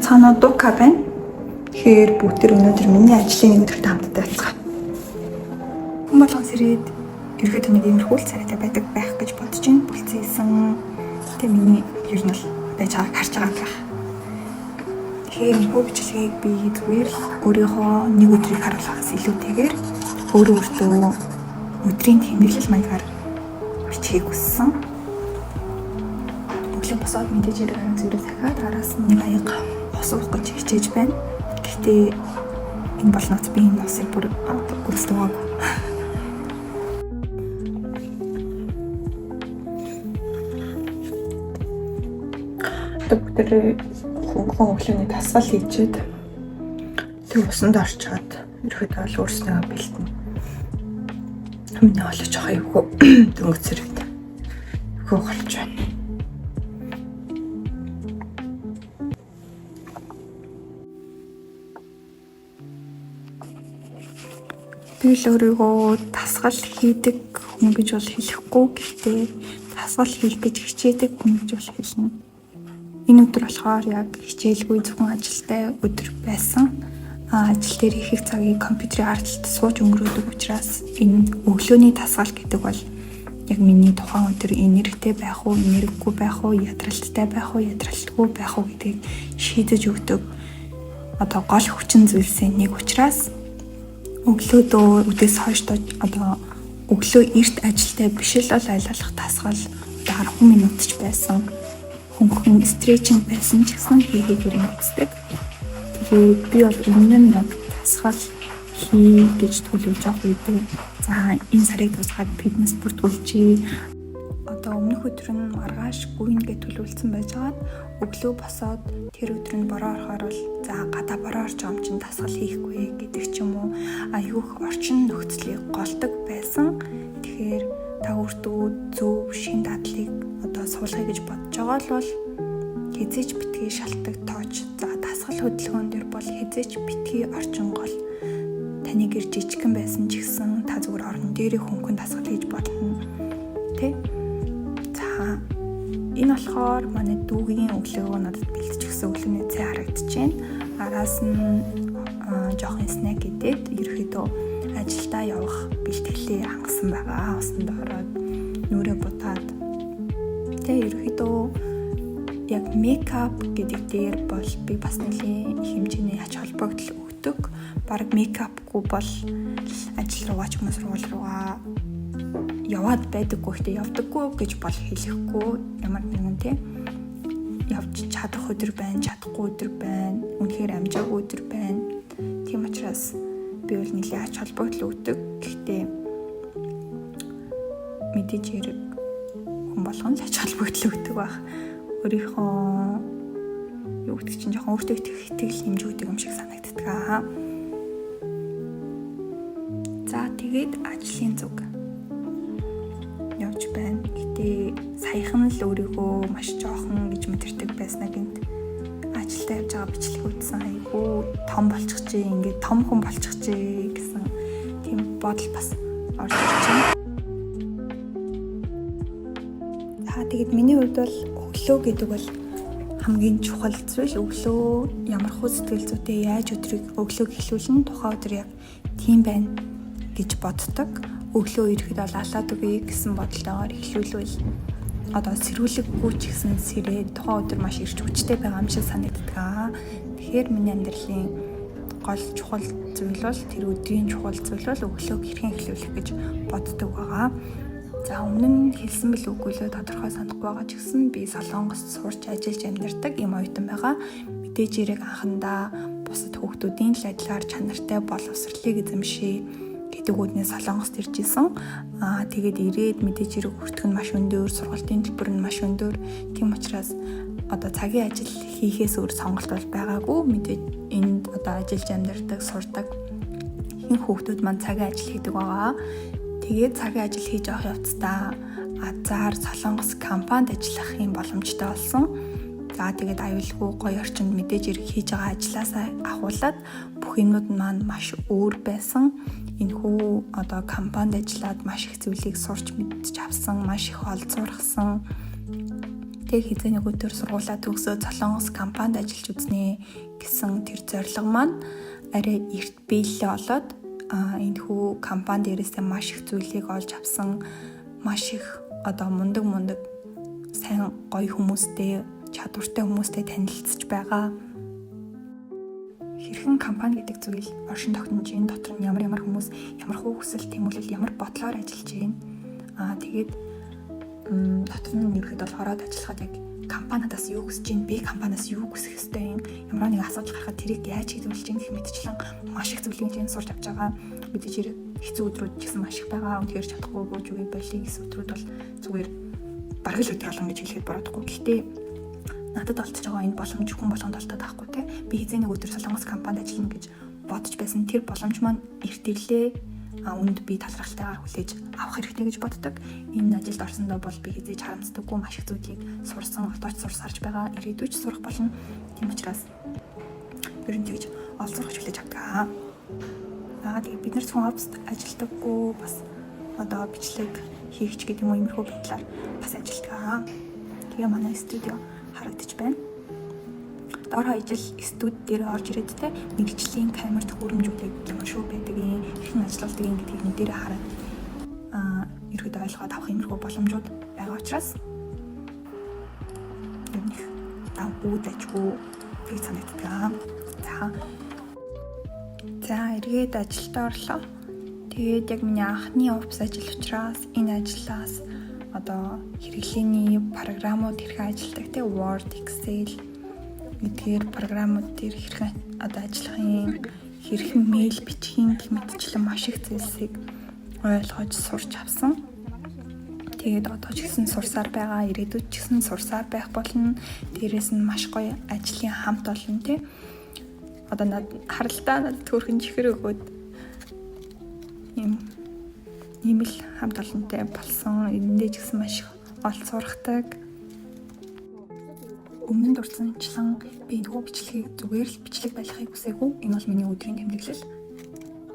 цаанаа Дука байна. Тэгэхээр бүгд өнөөдөр миний ажлын өдөрт хамтдаа байцгаая. Хүн болгон сэрээд ерөөхдөө нэг иймэрхүү царайтай байдаг байх гэж бодож байна. Бүлцээсэн тэгээ миний ер нь л байж байгааг харж байгаа байх. Тэгэхээр энэ бичлэгийг би зүгээр өөрийнхөө нэг өдрийг харуулахаас илүүтэйгээр өөртөө өдрийн тэмдэглэл маягаар бичгийг хүссэн. Өглөө босоод мэдээж хэрэг зэрэг дахиад араас нь нэг аяга ус уух гэж хичээж байна. Гэхдээ энэ болноц би энэ усыг бүр гүйцэтгэв. Доктор хөнгөн өглөөний дасгал хийчихэд тэг усанд орчоод ерөөдөө л өөрснөө бэлтэн. Миний олж байгаа юу дөнгөж зэрэг хөө гарч байна. Би л өөрийгөө дасгал хийдэг хүн гэж бол хэлэхгүй, гэхдээ дасгал хийх гэж хичээдэг хүн гэж бол хэлнэ. Энэ өдөр болохоор яг хичээлгүй зөвхөн ажилтай өдөр байсан. Ажил дээр их цагийг компьютерийн ардталд сууж өнгөрөөдөг учраас энэ өглөөний дасгал гэдэг бол яг миний тухайн өдөр энергитэй байх уу, энергигүй байх уу, ядралттай байх уу, ядралтгүй байх уу гэдгийг шийдэж өгдөг одоо гол хүчин зүйлсийн нэг учраас өглөөдөө үдээс хойш өглөө эрт ажилтай биш л айлуулах дасгал 10 минут ч байсан. Хөнгөн стретчинг байсан ч гэсэн хийхээр үздэг. Тэгээд би бол өмнө нь дасгал хий гэж төлөвлөж байгаа үед за энэ сарыг тусгаад фитнес бүртгүүлчихье. Өмнөх өдөр нь маргааш гүйн гэж төлөвлөсөн байжгаад өглөө босоод тэр өдөр нь бороо орохоор бол за гадаа бороо орж байгаа юм чинь дасгал хийхгүй гэдэг ч юм уу аюух орчин нөхцөлийг голдог байсан. Тэгэхээр та өөртөө зөв шин дадлыг суулгая гэж бодож байгаа л бол хязгаарч битгий шалтгаан тоож за дасгал хөдөлгөөн дээр бол хязгаарч битгий орчин гол таны гэр жижигхэн байсан ч гэсэн та зүгээр орон дээрээ хөнгөн дасгал хийж болно тэ. За энэ болохоор манай дүүгийн өглөө надад бэлдэж өгсөн өглөөний цай харагдаж байна. Араас нь жоохон снэк идээд ерөөхдөө ажилдаа явах бэлтгэлээ хангасан байгаа. Усанд ороод нүрээ бутаад ерөөхдөө яг мейкап гэдэг дээр бол би бас нэлийн хэмжээний ач холбогдол өгдөг. Бараг мейкапгүй бол ажил руугаа ч юм уу сургууль руугаа яваад байдаггүй гэхдээ явдаггүй гэж бол хэлэхгүй ямар нэгэн тийм явж чадах өдөр байна, чадахгүй өдөр байна, үнэхээр амжаагүй өдөр байна. Тийм учраас би бол нэлийн ач холбогдол өгдөг. Гэхдээ мэдээж хэрэг хүн болгон л ач холбогдол өгдөг байх. Өөрийнхөө юу гэдэг чинь жоохон өөртөө итгэл хэмжүүлдэг юм шиг санагддаг аа. За тэгээд ажлын зүг явж байна. Гэтэ саяхан л өөрийгөө маш жоохон гэж мэдэрдэг байснаа гинт ажилдаа явж байгаа бичлэг үзсэн. Айгуу том болчихжээ, ингээд том хүн болчихжээ гэсэн тийм бодол бас орж ирж байна. Тэгээд миний хувьд бол өглөө гэдэг бол хамгийн чухал зүйл. Өглөө ямар хөө сэтгэл зүйтэй яаж өдрийг өглөөг эхлүүлнэ тухайн өдөр яг тийм байна гэж боддог. Өглөө ирэхэд бол алаад өгье гэсэн бодолтойгоор эхлүүлвэл сэрүүлэггүй ч гэсэн сэрээд тухайн өдөр маш ирж хүчтэй байгаа юм шиг санагддаг. Тэгэхээр миний амьдралын гол чухал зүйл бол тэр өдрийн чухал зүйл бол өглөөг хэрхэн эхлүүлэх гэж боддог байгаа. За өмнө нь хэлсэн бил үгүй л тодорхой санахгүй байгаа ч гэсэн би Солонгост сурч ажиллаж амьдардаг юм оюутан байгаа. Мэдээж хэрэг анхандаа бусад хүүхдүүдийн л адилаар чанартай боловсролыг эзэмшээ гэдэг үгнээс Солонгост ирж исэн. Тэгээд ирээд мэдээж хэрэг хүртэх нь маш өндөр, сургалтын төлбөр нь маш өндөр. Тийм учраас цагийн ажил хийхээс өөр сонголт бол байгаагүй. Мэдээж энд ажиллаж амьдардаг, сурдаг энэ хүүхдүүд маань цагийн ажил хийдэг байгаа. Тэгээд цагийн ажил хийж авах явцдаа азар Солонгос компанид ажиллах юм боломжтой болсон. За тэгээд аюулгүй гоё орчинд мэдээж хэрэг хийж байгаа ажилласаа ахуулаад бүх юмнууд маань маш өөр байсан. Энэхүү компанид ажиллаад маш их зүйлийг сурч мэдж авсан, маш их олзуурхсан. тэг хизээ нэг өдөр сургуулаа төгсөө Солонгос компанид ажиллаж үзнэ гэсэн тэр зорилго маань арай эрт биелэлээ болоод энэ хүү компани дээрээсээ маш их зүйлийг олж авсан, маш их одоо мундаг сайн гоё хүмүүстэй, чадвартай хүмүүстэй танилцж байгаа. Хэрхэн компани гэдэг зүйл оршин тогтнож энэ дотор нь ямар хүмүүс, ямар хүсэл тэмүүлэл, ямар бодлоор ажиллаж байна. Тэгээд дотор нь ерөөд бол ороод ажиллахад яг компаниудаас юу хүсэж байна, би компаниас юу хүсэх ёстой юм, ямар нэг асуудал гарахад тэрийг яаж шийдвэрлэж гэх мэтчлэн маш их зүйлийг чинь сурч авч байгаа. Мэдээж хэрэг хэцүү өдрүүд ч гэсэн маш их байгаа. Үнэхээр чадахгүй бууж үгүй болиг гэсэн өдрүүд бол зүгээр бараг л өдөр болгон гэж хэлэхэд бородохгүй. Гэхдээ надад олдож байгаа энэ боломж хүн болгонд олдоод байхгүй те. Би хизээ нэг өдөр Солонгос компанид ажиллана гэж бодож байсан. Тэр боломж маань эрт ирлээ. Үүнд би талархалтайгаар хүлээж авах хэрэгтэй гэж боддог. Энэ ажилд орсондоо бол би хизээж харамсдаггүй, маш их зүйлийг сурсан, одооч сурсарч байгаа, ирээдүйд сурах болно. Тийм учраас ер нь тэгж олзуурч хүлээж авдаг. Тэгээд бид нар зөвхөн оффист ажилдаггүй, бас одоо бичлэг хийгч гэдэг юм уу, иймэрхүү байдлаар бас ажилдгаа. Тэгээ манай студио харагдаж байна. Дороо ижил студ дээр орж ирээд те мэргэжлийн камерт хөрөмжүүлэх ямар шүү байдаг юм, хэрхэн ажилладаг юм гэдгийг энэ дээр хараад ерөөд ойлгоод авах юмрхүү боломжууд байгаа учраас юм их үүд ажгүй тэг санагддаг. За эргээд ажилдаа орлоо. Тэгээд яг миний анхны офис ажил учраас энэ ажлаас одоо хэрэглээний програмууд хэрхэн ажилладаг те Word, Excel эдгээр програмууд дээр хэрхэн одоо ажиллахын, хэрхэн мэйл бичих гэх мэтчлэн маш их зүйлсийг ойлгож сурч авсан. Тэгээд одоо ч гэсэн сурсаар байгаа, ирээдүйд ч гэсэн сурсаар байх болно. Дээрээс нь маш гоё ажлын хамт олон тий. Одоо надад төрхөн чихэр өгөөд ийм л хамт олонтой болсон. Эндээ ч гэсэн маш их олж сурахдаг. Өмнө нь дурдсанчлан би энэ бичлэгийг зүгээр л бичлэг байлгахыг хүсээгүй. Энэ бол миний өдрийн тэмдэглэл.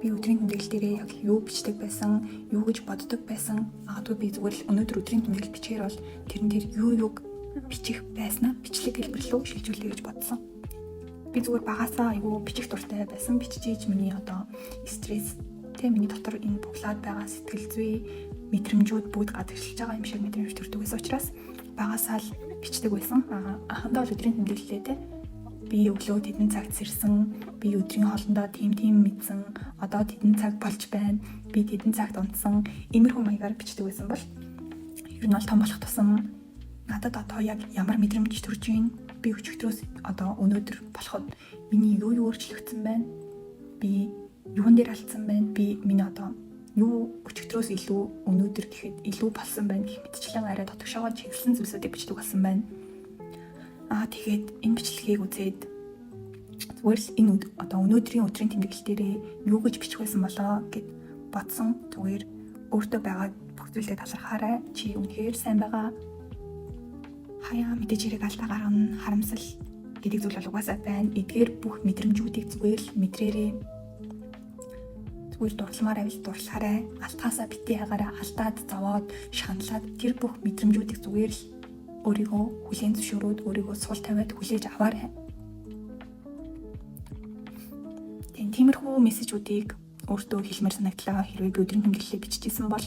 Би өдрийн тэмдэглэл дээрээ яг юу бичдэг байсан, юу гэж боддог байсан. Магадгүй би зүгээр л өнөөдөр өдрийн тэмдэглэл бичгээр бол тэрэн дээр юуг бичих байснаа бичлэг хэлбэрлүү шилжүүлэе гэж бодсон. Би зүгээр багасаа айгүй бичих дуртай байсан. Бичиж миний одоо стресс миний дотор энэ буглаад байгаа сэтгэл зүй, мэдрэмжүүд бүгд гадагшилж байгаа юм шиг мэдрэмж төрдөг байсан учраас багасаа л бичдэг байсан. Анхандаа л өдрийн тэмдэглэлээ те. Би өглөө тэдэн цагт сэрсэн, би өдрийн хоолндоо тийм мэдсэн, одоо тэдэн цаг болж байна, би тэдэн цагт унтсан, иймэрхүү маягаар бичдэг байсан бол ер нь бол том болох тусам надад одоо яг ямар мэдрэмж төрж байна, би өчигдрөөс одоо өнөөдөр болоход миний юу өөрчлөгдсөн байна, би юун дээр алдсан байна, би миний одоо юу өчигдрөөс илүү өнөөдөр гэхэд илүү болсон байна гэх мэтчлэн арай дотгошоогоо чиглэсэн зүйлсүүдийг бичдэг болсон байна. Тэгээд энэ бичлэгийг үзээд зүгээр л энэ одоо өнөөдрийн өдрийн тэмдэглэл дээрээ юу гэж бичих байсан болоо гэд бодсон. Зүгээр өөртөө байгаа бүх зүйлээ талархаарай. Чи үнэхээр сайн байгаа. Хаяа мэдээж хэрэг алдаа гаргана, харамсал гэдэг зүйл бол угаасаа байна. Эдгээр бүх мэдрэмжүүдийг зүгээр л мэдрээрээ. Зүгээр дурсамаар авил дурлахаарай. Алтгаасаа битгий ягаараа алдаад зовоод шаналаад тэр бүх мэдрэмжүүдийг зүгээр л өөрийгөө хүлээн зөвшөөрөөд өөрийгөө сул тавиад хүлээж аваарай. Тиймэрхүү мессежүүдийг өөртөө хэлмээр санагдлаа. Хэрвээ би өдрийн тэмдэглэлээ биччихсэн бол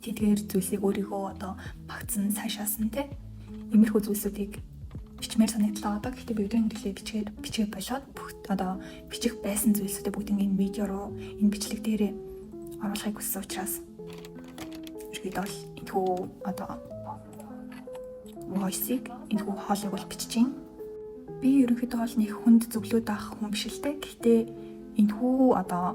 тэдгээр зүйлсийг өөрийгөө одоо багцсан, сайшаасан те. Иймэрхүү зүйлсүүдийг бичмээр санагдлаа. Одоо гэхдээ би өдрийн тэмдэглэлээ бичгээ болоод бүх одоо бичих байсан зүйлсүүдээ бүгд ингэ видео руу энэ бичлэг дээр оруулахыг хүссэн учраас ерөөд бол энэхүү одоо voice-ийг энэхүү хоолыг бол бичиж байна. Би ерөнхийдөө бол нэг хүнд зөвлөд авах хүн биш л дээ. Гэхдээ энэхүү одоо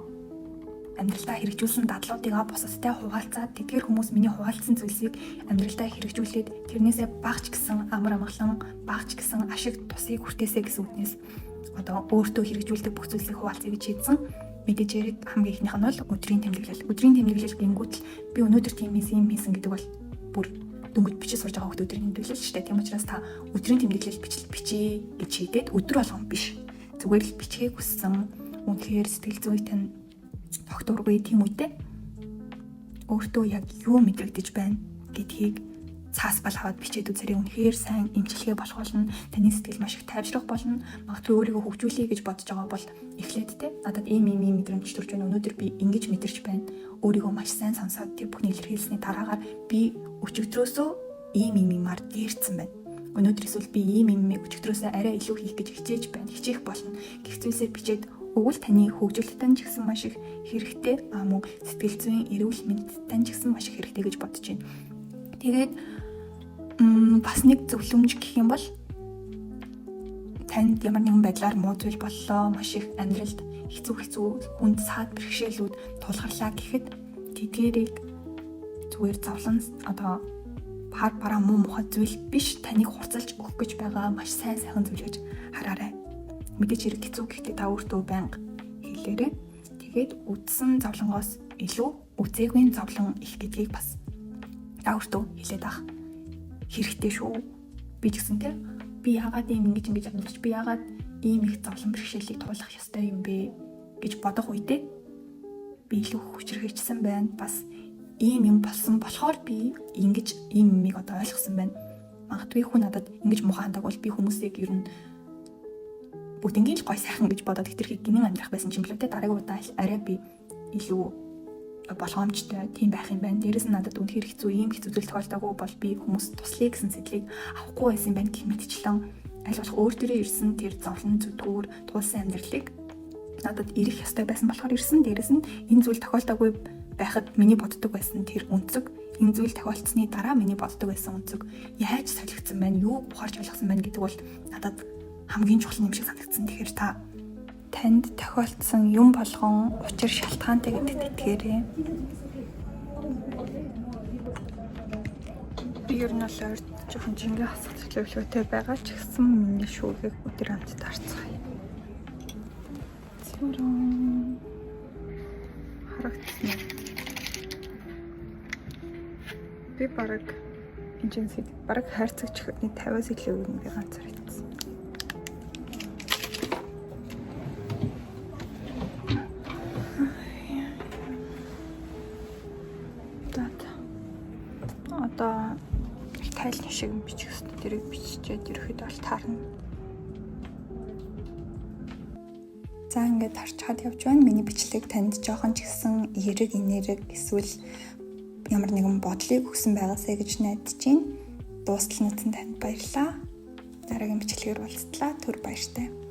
амьдралдаа хэрэгжүүлсэн дадлуудыг бусадтай хуваалцаад тэдгээр хүмүүс миний хуваалцсан зүйлсийг амьдралдаа хэрэгжүүлээд тэрнээсээ багч гэсэн амар амгалан багч гэсэн ашиг тусыг хүртээсэй гэсэн үгнээс одоо өөртөө хэрэгжүүлдэг бүх зүйлсийг хуваалцъя гэж хэлсэн. Мэдээж хэрэг хамгийн ихнийх нь бол өдрийн тэмдэглэл. Өдрийн тэмдэглэл гингүүт л би өнөөдөр тийм хийсэн гэдэг бол бүр дөнгөж бичиж сурж байгаа хүмүүс өдрийн тэмдэглэл шүү дээ. Тийм учраас та өдрийн тэмдэглэл бичиж гэж хийдээд өдөр болгон биш. Зүгээр л бичгийг хүссэн. Үнэхээр сэтгэл зүй тань тогтворгүй тийм үедээ өөртөө яг юу мэдрэгдэж байна гэдгийг цаас бал хаваад бичээд үзээрэй. Үнэхээр сайн эмчилгээ болох болно. Таны сэтгэл маш их тайвшрах болно. Магадгүй өөрийгөө хөгжүүлэе гэж бодож байгаа бол эхлээд те надад ийм мэдрэмж төрж байна. Өнөөдөр би ингэж мэдэрч байна. Өөрийгөө маш сайн сонсоод тэр бүхний илэрхийлсний дараагаар би өчигдрөөсөө иймар дээрцсэн байна. Өнөөдөр эсвэл би ийм өчигдрөөсөө арай илүү хийх гэж хичээж байна. Хичээх болно. Гэх зүйлсээр бичээд өгвөл таны хөгжүүлэлт тань ч гэсэн маш их хэрэгтэй. Мөн сэтгэл зүйн эрүүл мэнд тань ч гэсэн маш их хэрэгтэй гэж бодож байна. Тэгээд бас нэг зөвлөмж гэх юм бол танд ямар нэгэн байдлаар муу зүйл боллоо, маш их амьдралд хэцүү хүнд саад бэрхшээлүүд тулгарлаа гэхэд тэдгээрийг зүгээр зовлон пар бараа муу мухад зүйл биш, таныг хурцлж өгөх гэж байгаа маш сайхан зүйл гэж хараарай. Мэдээж хэрэг хэцүү гэхдээ та өөртөө байнга хэлээрэй. Тэгээд үдсэн зовлонгоос илүү үзээгүй зовлон их гэдгийг бас та өөртөө хэлээд ах хэрэгтэй шүү. Би ч гэсэн те би яагаад ингэж амьдарч би яагаад ийм их зовлон бэрхшээлийг туулах ёстой юм бэ гэж бодох үедээ би илүү хүчрхэгжсэн байна. Бас ийм юм болсон болохоор би ингэж ийм юмыг одоо ойлгосон байна. Магадгүй хүн надад ингэж муухай хандаг бол би хүмүүсийг ер нь бүгднийг л гой сайхан гэж бодоод хэтэрхий гинэн амьдрах байсан ч юм лээ те дараагийн удаа арай би илүү болгоомжтой тийм байх юм байна. Дээрээс нь надад үнэхээр хэцүү зүйл тохиолдоогүй бол би хүмүүст туслая гэсэн сэтлийг авахгүй байсан юм байна гэх мэтчлэн аль болох өөр төрөө ирсэн тэр зовлон зүтгүүр туулсан амьдралыг надад ирэх ёстой байсан болохоор ирсэн. Дээрээс нь энэ зүйл тохиолдоогүй байхад миний боддог байсан тэр үнцэг, энэ зүйл тохиолдсны дараа миний боддог байсан үнцэг яаж солигдсон байна, юу ухаарч ойлгосон байна гэдэг бол надад хамгийн чухал юм шиг санагдсан. Тэгэхээр та танд тохиолдсон юм болгон учир шалтгаантай гэдэгт итгээрэй. Би ер нь л ойр жоохон жингээ хасах төлөвлөгөөтэй байгаа ч гэсэн миний шүүгийг өдөр амт дарцгаая. Цэврэн харагдсан. Би бараг эженсид бараг хайрцагч хөтний 50-аас илүү юм би ганцаар хийсэн. Одоо их тайлны шиг бичих хэвээр тэрийг биччихээд ерөөхдөө бол таарна. За ингээд харчаад явж байна. Миний бичлэг танд жоохон ч гэсэн эерэг энерги эсвэл ямар нэгэн бодлыг өгсөн байгаасаа гэж найдаж байна. Дуустал нутсан танд баярлалаа. Дараагийн бичлэгээр уулзтлаа. Түр баяртай.